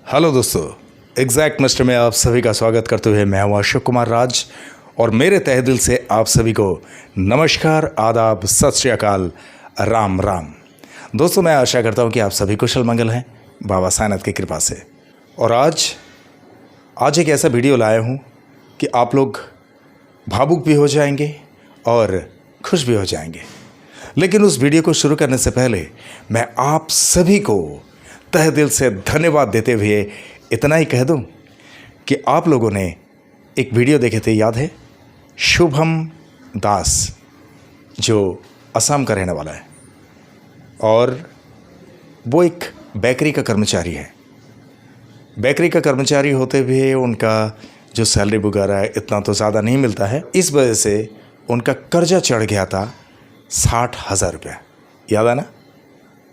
Hello दोस्तों, exact mister में आप सभी का स्वागत करते हुए मैं हूं अशोक कुमार राज और मेरे तहे दिल से आप सभी को नमस्कार, आदाब, सत श्री अकाल, राम राम। दोस्तों, मैं आशा करता हूं कि आप सभी कुशल मंगल हैं बाबा साईनाथ की कृपा से। और आज एक ऐसा वीडियो लाया हूं कि आप लोग भावुक भी हो जाएंगे और खुश भी हो जाएंगे। लेकिन उस वीडियो को शुरू करने से पहले मैं आप सभी को तहे दिल से धन्यवाद देते हुए इतना ही कह दूं कि आप लोगों ने एक वीडियो देखे थे, याद है? शुभम दास, जो असम का रहने वाला है और वो एक बेकरी का कर्मचारी है। बेकरी का कर्मचारी होते हुए उनका जो सैलरी वगैरह है इतना तो ज़्यादा नहीं मिलता है। इस वजह से उनका कर्जा चढ़ गया था 60,000 रुपया। याद है ना?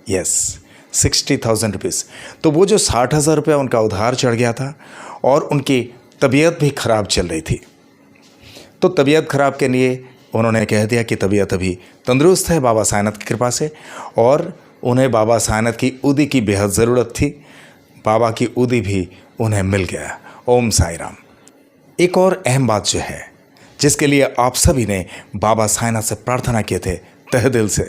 Yes, 60,000 rupees. तो वो जो 60,000 रुपया उनका उधार चढ़ गया था और उनकी तबीयत भी ख़राब चल रही थी। तो तबीयत ख़राब के लिए उन्होंने कह दिया कि तबीयत अभी तंदुरुस्त है बाबा साईनाथ की कृपा से, और उन्हें बाबा साईनाथ की उदी की बेहद ज़रूरत थी। बाबा की उदी भी उन्हें मिल गया। ओम साई राम। एक और अहम बात जो है, जिसके लिए आप सभी ने बाबा साईनाथ से प्रार्थना किए थे तहे दिल से,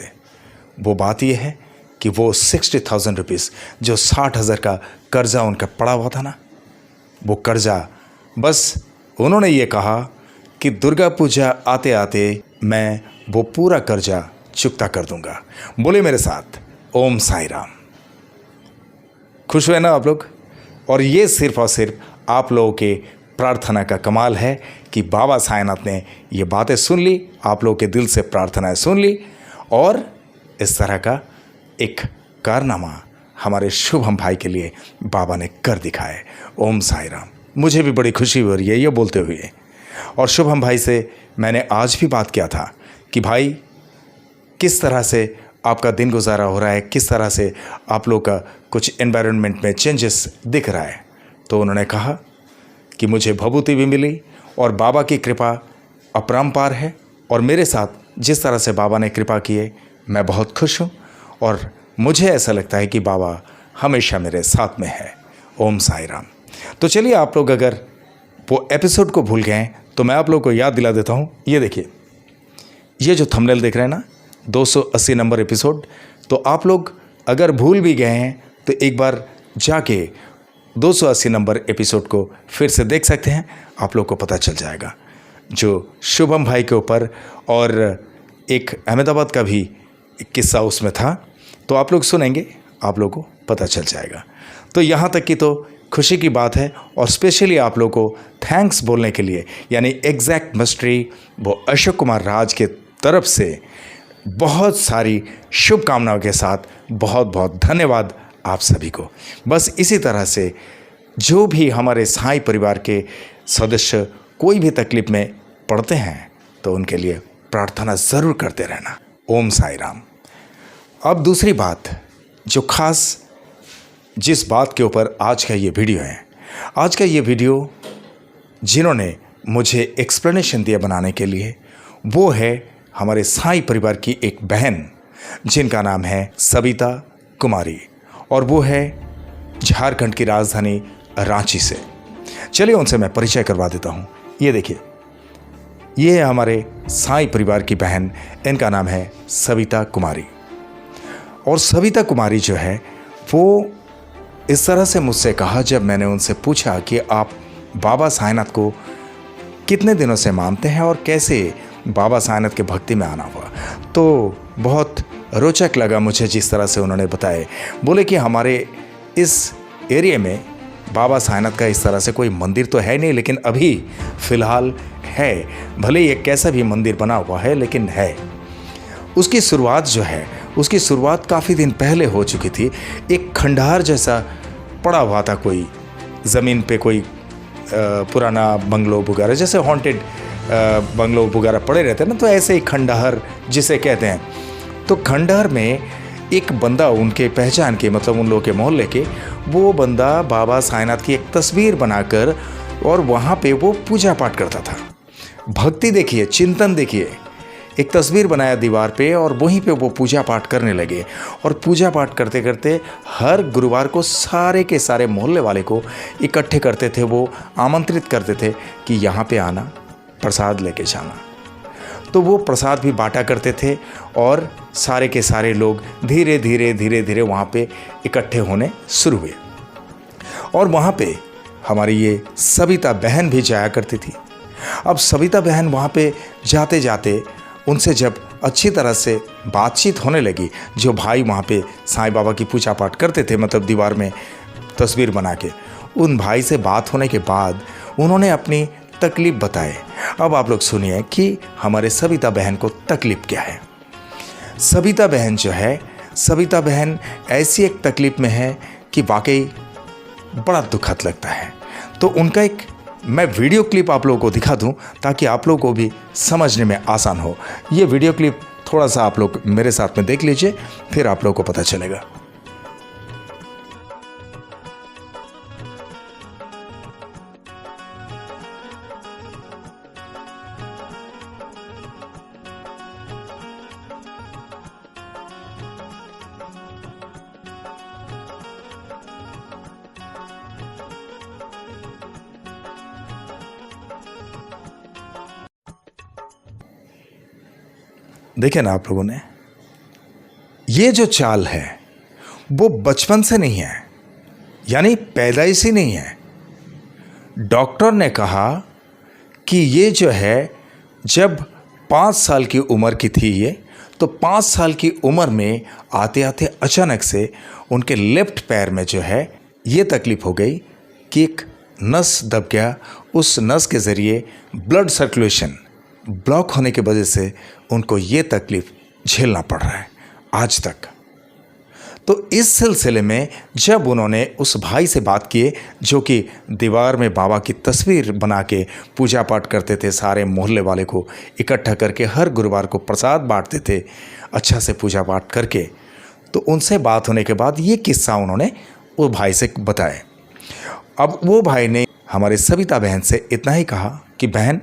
वो बात यह है कि वो 60,000 रुपीज़ जो 60,000 का कर्जा उनका पड़ा हुआ था ना, वो कर्जा बस उन्होंने ये कहा कि दुर्गा पूजा आते आते मैं वो पूरा कर्जा चुकता कर दूंगा। बोले मेरे साथ ओम साई राम। खुश हुए ना आप लोग? और ये सिर्फ और सिर्फ आप लोगों के प्रार्थना का कमाल है कि बाबा साईनाथ ने ये बातें सुन ली, आप लोगों के दिल से प्रार्थनाएं सुन ली और इस तरह का एक कारनामा हमारे शुभम भाई के लिए बाबा ने कर दिखाए। ओम साई राम। मुझे भी बड़ी खुशी हो रही है ये बोलते हुए। और शुभम भाई से मैंने आज भी बात किया था कि भाई किस तरह से आपका दिन गुजारा हो रहा है, किस तरह से आप लोग का कुछ एनवायरनमेंट में चेंजेस दिख रहा है। तो उन्होंने कहा कि मुझे भभूति भी मिली और बाबा की कृपा अपरंपार है और मेरे साथ जिस तरह से बाबा ने कृपा की है मैं बहुत खुश हूँ और मुझे ऐसा लगता है कि बाबा हमेशा मेरे साथ में है। ओम साई राम। तो चलिए, आप लोग अगर वो एपिसोड को भूल गए हैं तो मैं आप लोग को याद दिला देता हूँ। ये देखिए, ये जो थंबनेल देख रहे हैं ना, 280 नंबर एपिसोड। तो आप लोग अगर भूल भी गए हैं तो एक बार जाके 280 नंबर एपिसोड को फिर से देख सकते हैं, आप लोग को पता चल जाएगा। जो शुभम भाई के ऊपर और एक अहमदाबाद का भी किस्सा उसमें था, तो आप लोग सुनेंगे, आप लोगों को पता चल जाएगा। तो यहाँ तक की तो खुशी की बात है और स्पेशली आप लोगों को थैंक्स बोलने के लिए, यानी एग्जैक्ट मिस्ट्री वो अशोक कुमार राज के तरफ से बहुत सारी शुभकामनाओं के साथ बहुत बहुत धन्यवाद आप सभी को। बस इसी तरह से जो भी हमारे साई परिवार के सदस्य कोई भी तकलीफ में पड़ते हैं तो उनके लिए प्रार्थना ज़रूर करते रहना। ओम साई राम। अब दूसरी बात, जो खास जिस बात के ऊपर आज का ये वीडियो है, आज का ये वीडियो जिन्होंने मुझे एक्सप्लेनेशन दिया बनाने के लिए, वो है हमारे साई परिवार की एक बहन जिनका नाम है सविता कुमारी और वो है झारखंड की राजधानी रांची से। चलिए उनसे मैं परिचय करवा देता हूँ। ये देखिए, ये है हमारे साई परिवार की बहन, इनका नाम है सविता कुमारी। और सविता कुमारी जो है वो इस तरह से मुझसे कहा, जब मैंने उनसे पूछा कि आप बाबा साईनाथ को कितने दिनों से मानते हैं और कैसे बाबा साईनाथ के भक्ति में आना हुआ, तो बहुत रोचक लगा मुझे जिस तरह से उन्होंने बताया। बोले कि हमारे इस एरिया में बाबा साईनाथ का इस तरह से कोई मंदिर तो है नहीं, लेकिन अभी फ़िलहाल है। भले ही एक कैसा भी मंदिर बना हुआ है लेकिन है। उसकी शुरुआत जो है, उसकी शुरुआत काफ़ी दिन पहले हो चुकी थी। एक खंडहर जैसा पड़ा हुआ था, कोई ज़मीन पे कोई पुराना बंगलो वगैरह, जैसे हॉन्टेड बंगलो वगैरह पड़े रहते हैं ना, तो ऐसे ही खंडहर जिसे कहते हैं। तो खंडहर में एक बंदा उनके पहचान के, मतलब उन लोगों के मोहल्ले के, वो बंदा बाबा साईनाथ की एक तस्वीर बनाकर और वहाँ पे वो पूजा पाठ करता था। भक्ति देखिए, चिंतन देखिए, एक तस्वीर बनाया दीवार पे और वहीं पे वो पूजा पाठ करने लगे। और पूजा पाठ करते करते हर गुरुवार को सारे के सारे मोहल्ले वाले को इकट्ठे करते थे, वो आमंत्रित करते थे कि यहाँ पे आना, प्रसाद लेके जाना। तो वो प्रसाद भी बांटा करते थे और सारे के सारे लोग धीरे धीरे वहाँ पे इकट्ठे होने शुरू हुए। और वहाँ पे हमारी ये सविता बहन भी जाया करती थी। अब सविता बहन वहाँ पे जाते जाते उनसे जब अच्छी तरह से बातचीत होने लगी, जो भाई वहाँ पे साईं बाबा की पूजा पाठ करते थे, मतलब दीवार में तस्वीर बना के, उन भाई से बात होने के बाद उन्होंने अपनी तकलीफ़ बताए। अब आप लोग सुनिए कि हमारे सविता बहन को तकलीफ़ क्या है। सविता बहन जो है, सविता बहन ऐसी एक तकलीफ़ में है कि वाकई बड़ा दुखद लगता है। तो उनका एक मैं वीडियो क्लिप आप लोगों को दिखा दूं ताकि आप लोगों को भी समझने में आसान हो। ये वीडियो क्लिप थोड़ा सा आप लोग मेरे साथ में देख लीजिए, फिर आप लोगों को पता चलेगा। देखें ना आप लोगों ने, ये जो चाल है वो बचपन से नहीं है, यानी पैदाइशी नहीं है। डॉक्टर ने कहा कि ये जो है, जब 5 साल की उम्र की थी ये, तो 5 साल की उम्र में आते आते अचानक से उनके लेफ्ट पैर में जो है ये तकलीफ़ हो गई कि एक नस दब गया। उस नस के ज़रिए ब्लड सर्कुलेशन ब्लॉक होने की वजह से उनको ये तकलीफ़ झेलना पड़ रहा है आज तक। तो इस सिलसिले में जब उन्होंने उस भाई से बात किए जो कि दीवार में बाबा की तस्वीर बना के पूजा पाठ करते थे, सारे मोहल्ले वाले को इकट्ठा करके हर गुरुवार को प्रसाद बांटते थे अच्छा से पूजा पाठ करके, तो उनसे बात होने के बाद ये किस्सा उन्होंने वो भाई से बताया। अब वो भाई ने हमारे सविता बहन से इतना ही कहा कि बहन,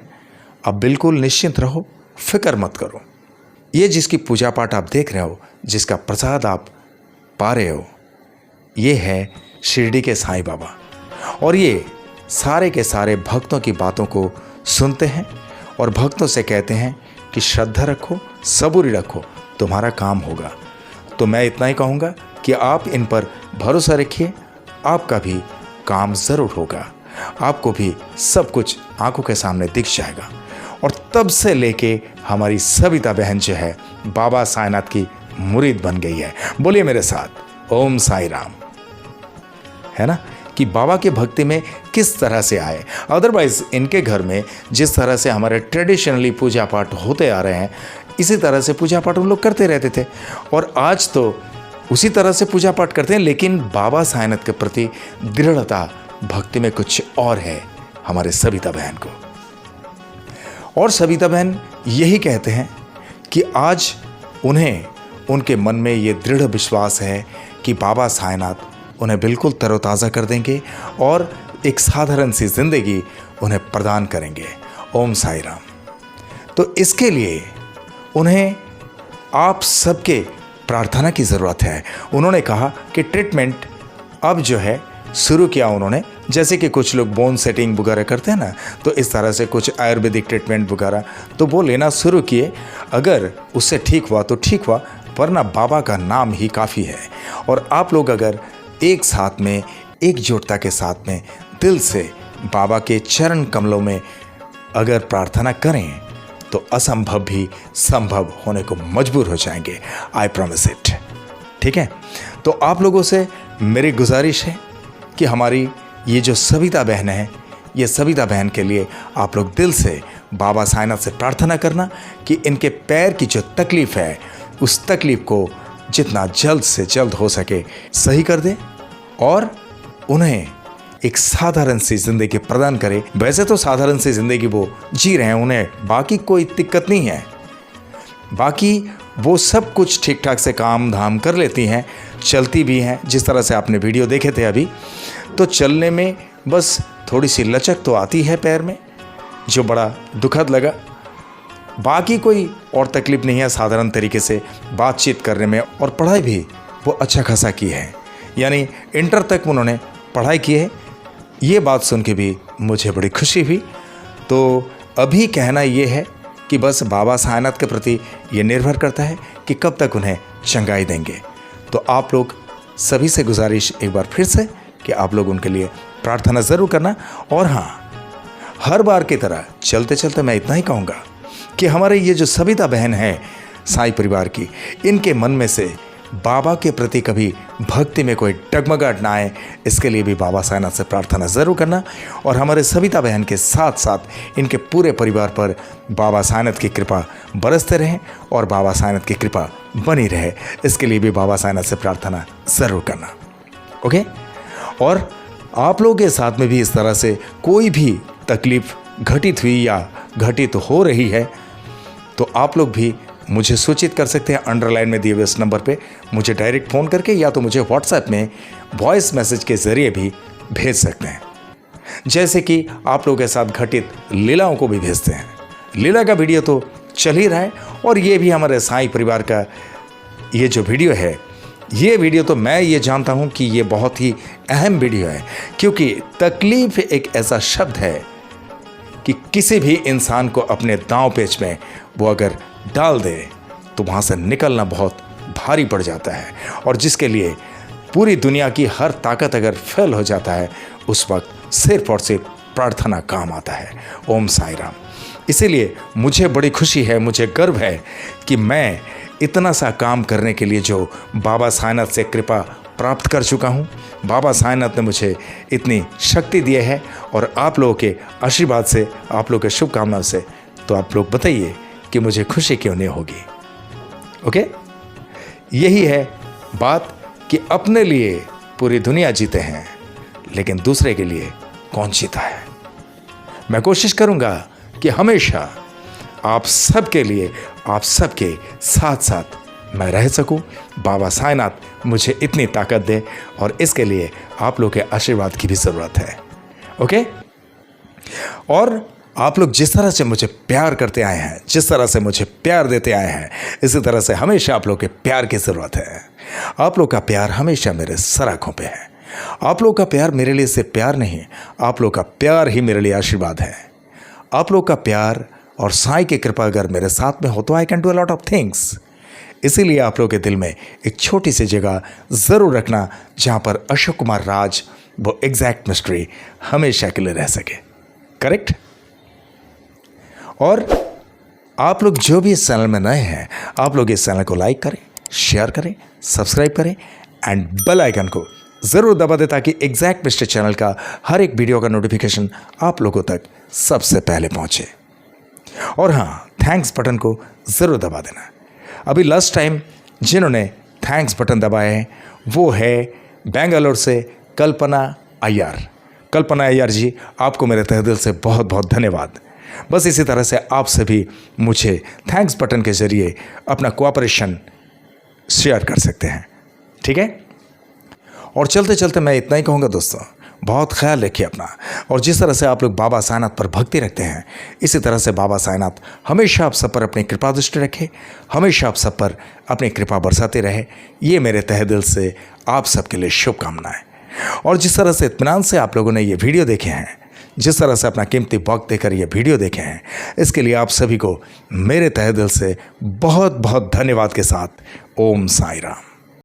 अब बिल्कुल निश्चिंत रहो, फिक्र मत करो। ये जिसकी पूजा पाठ आप देख रहे हो, जिसका प्रसाद आप पा रहे हो, ये है शिरडी के साईं बाबा। और ये सारे के सारे भक्तों की बातों को सुनते हैं और भक्तों से कहते हैं कि श्रद्धा रखो, सबूरी रखो, तुम्हारा काम होगा। तो मैं इतना ही कहूँगा कि आप इन पर भरोसा रखिए, आपका भी काम ज़रूर होगा, आपको भी सब कुछ आंखों के सामने दिख जाएगा। और तब से लेके हमारी सविता बहन जो है बाबा साईनाथ की मुरीद बन गई है। बोलिए मेरे साथ, ओम साई राम। है ना कि बाबा के भक्ति में किस तरह से आए। अदरवाइज इनके घर में जिस तरह से हमारे ट्रेडिशनली पूजा पाठ होते आ रहे हैं, इसी तरह से पूजा पाठ उन लोग करते रहते थे और आज तो उसी तरह से पूजा पाठ करते हैं, लेकिन बाबा साईनाथ के प्रति दृढ़ता भक्ति में कुछ और है हमारे सविता बहन को। और सविता बहन यही कहते हैं कि आज उन्हें उनके मन में ये दृढ़ विश्वास है कि बाबा साईनाथ उन्हें बिल्कुल तरोताज़ा कर देंगे और एक साधारण सी ज़िंदगी उन्हें प्रदान करेंगे। ओम साई राम। तो इसके लिए उन्हें आप सबके प्रार्थना की ज़रूरत है। उन्होंने कहा कि ट्रीटमेंट अब जो है शुरू किया उन्होंने, जैसे कि कुछ लोग बोन सेटिंग वगैरह करते हैं ना, तो इस तरह से कुछ आयुर्वेदिक ट्रीटमेंट वगैरह तो वो लेना शुरू किए। अगर उससे ठीक हुआ तो ठीक हुआ, वरना बाबा का नाम ही काफ़ी है। और आप लोग अगर एक साथ में एकजुटता के साथ में दिल से बाबा के चरण कमलों में अगर प्रार्थना करें तो असंभव भी संभव होने को मजबूर हो जाएंगे। I promise it. ठीक है, तो आप लोगों से मेरी गुजारिश है कि हमारी ये जो सविता बहन है, ये सविता बहन के लिए आप लोग दिल से बाबा साईनाथ से प्रार्थना करना कि इनके पैर की जो तकलीफ़ है, उस तकलीफ़ को जितना जल्द से जल्द हो सके सही कर दे और उन्हें एक साधारण सी ज़िंदगी प्रदान करे। वैसे तो साधारण सी ज़िंदगी वो जी रहे हैं, उन्हें बाकी कोई दिक्कत नहीं है, बाकी वो सब कुछ ठीक ठाक से काम धाम कर लेती हैं, चलती भी हैं। जिस तरह से आपने वीडियो देखे थे अभी, तो चलने में बस थोड़ी सी लचक तो आती है पैर में, जो बड़ा दुखद लगा। बाकी कोई और तकलीफ नहीं है, साधारण तरीके से बातचीत करने में, और पढ़ाई भी वो अच्छा खासा की है, यानी इंटर तक उन्होंने पढ़ाई की है। ये बात सुन के भी मुझे बड़ी खुशी हुई। तो अभी कहना ये है कि बस बाबा साईनाथ के प्रति ये निर्भर करता है कि कब तक उन्हें चंगाई देंगे। तो आप लोग सभी से गुजारिश एक बार फिर से कि आप लोग उनके लिए प्रार्थना ज़रूर करना। और हाँ, हर बार की तरह चलते चलते मैं इतना ही कहूँगा कि हमारे ये जो सविता बहन है साईं परिवार की, इनके मन में से बाबा के प्रति कभी भक्ति में कोई डगमगाहट ना आए, इसके लिए भी बाबा साईनाथ से प्रार्थना ज़रूर करना। और हमारे सविता बहन के साथ साथ इनके पूरे परिवार पर बाबा साईनाथ की कृपा बरसते रहें और बाबा साईनाथ की कृपा बनी रहे, इसके लिए भी बाबा साईनाथ से प्रार्थना ज़रूर करना। ओके। और आप लोगों के साथ में भी इस तरह से कोई भी तकलीफ़ घटित हुई या घटित हो रही है तो आप लोग भी मुझे सूचित कर सकते हैं अंडरलाइन में दिए हुए इस नंबर पे, मुझे डायरेक्ट फ़ोन करके या तो मुझे व्हाट्सएप में वॉइस मैसेज के ज़रिए भी भेज सकते हैं। जैसे कि आप लोगों के साथ घटित लीलाओं को भी भेजते हैं। लीला का वीडियो तो चल ही रहा है, और ये भी हमारे साईं परिवार का ये जो वीडियो है, ये वीडियो तो मैं ये जानता हूँ कि ये बहुत ही अहम वीडियो है, क्योंकि तकलीफ़ एक ऐसा शब्द है कि किसी भी इंसान को अपने दांव पेच में वो अगर डाल दे तो वहाँ से निकलना बहुत भारी पड़ जाता है, और जिसके लिए पूरी दुनिया की हर ताकत अगर फेल हो जाता है, उस वक्त सिर्फ और सिर्फ प्रार्थना काम आता है। ओम साई राम। इसीलिए मुझे बड़ी खुशी है, मुझे गर्व है कि मैं इतना सा काम करने के लिए जो बाबा साईनाथ से कृपा प्राप्त कर चुका हूँ। बाबा साईनाथ ने मुझे इतनी शक्ति दी है, और आप लोगों के आशीर्वाद से, आप लोगों के शुभकामनाओं से, तो आप लोग बताइए कि मुझे खुशी क्यों नहीं होगी। ओके। यही है बात कि अपने लिए पूरी दुनिया जीते हैं, लेकिन दूसरे के लिए कौन जीता है। मैं कोशिश करूंगा कि हमेशा आप सबके लिए, आप सबके साथ साथ मैं रह सकूं। बाबा साईनाथ मुझे इतनी ताकत दे, और इसके लिए आप लोग के आशीर्वाद की भी ज़रूरत है। ओके। और आप लोग जिस तरह से मुझे प्यार करते आए हैं, जिस तरह से मुझे प्यार देते आए हैं, इसी तरह से हमेशा आप लोग के प्यार की ज़रूरत है। आप लोग का प्यार हमेशा मेरे सर आँखों पे है। आप लोग का प्यार मेरे लिए सिर्फ प्यार नहीं, आप लोग का प्यार ही मेरे लिए आशीर्वाद है। आप लोग का प्यार और साईं की कृपा अगर मेरे साथ में हो तो I can do a lot of things. इसीलिए आप लोग के दिल में एक छोटी सी जगह ज़रूर रखना जहाँ पर अशोक कुमार राज वो एग्जैक्ट मिस्ट्री हमेशा के लिए रह सके। करेक्ट। और आप लोग जो भी इस चैनल में नए हैं, आप लोग इस चैनल को लाइक करें, शेयर करें, सब्सक्राइब करें एंड बेल आइकन को ज़रूर दबा दें, ताकि एग्जैक्ट मिस्ट्री चैनल का हर एक वीडियो का नोटिफिकेशन आप लोगों तक सबसे पहले पहुंचे। और हाँ, थैंक्स बटन को ज़रूर दबा देना। अभी लास्ट टाइम जिन्होंने थैंक्स बटन दबाए हैं वो है बेंगलोर से कल्पना अय्यर। कल्पना अय्यर जी, आपको मेरे तहे दिल से बहुत बहुत धन्यवाद। बस इसी तरह से आप सभी मुझे थैंक्स बटन के ज़रिए अपना कोऑपरेशन शेयर कर सकते हैं। ठीक है। और चलते चलते मैं इतना ही कहूँगा दोस्तों, बहुत ख्याल रखिए अपना। और जिस तरह से आप लोग बाबा साईनाथ पर भक्ति रखते हैं, इसी तरह से बाबा साईनाथ हमेशा आप सब पर अपनी कृपा दृष्टि रखे, हमेशा आप सब पर अपनी कृपा बरसाते रहे। ये मेरे तहे दिल से आप सबके लिए शुभकामनाएं। और जिस तरह से इत्मीनान से आप लोगों ने ये वीडियो देखे हैं, जिस तरह से अपना कीमती वक्त देकर ये वीडियो देखे हैं, इसके लिए आप सभी को मेरे तहे दिल से बहुत बहुत धन्यवाद के साथ ओम साई राम।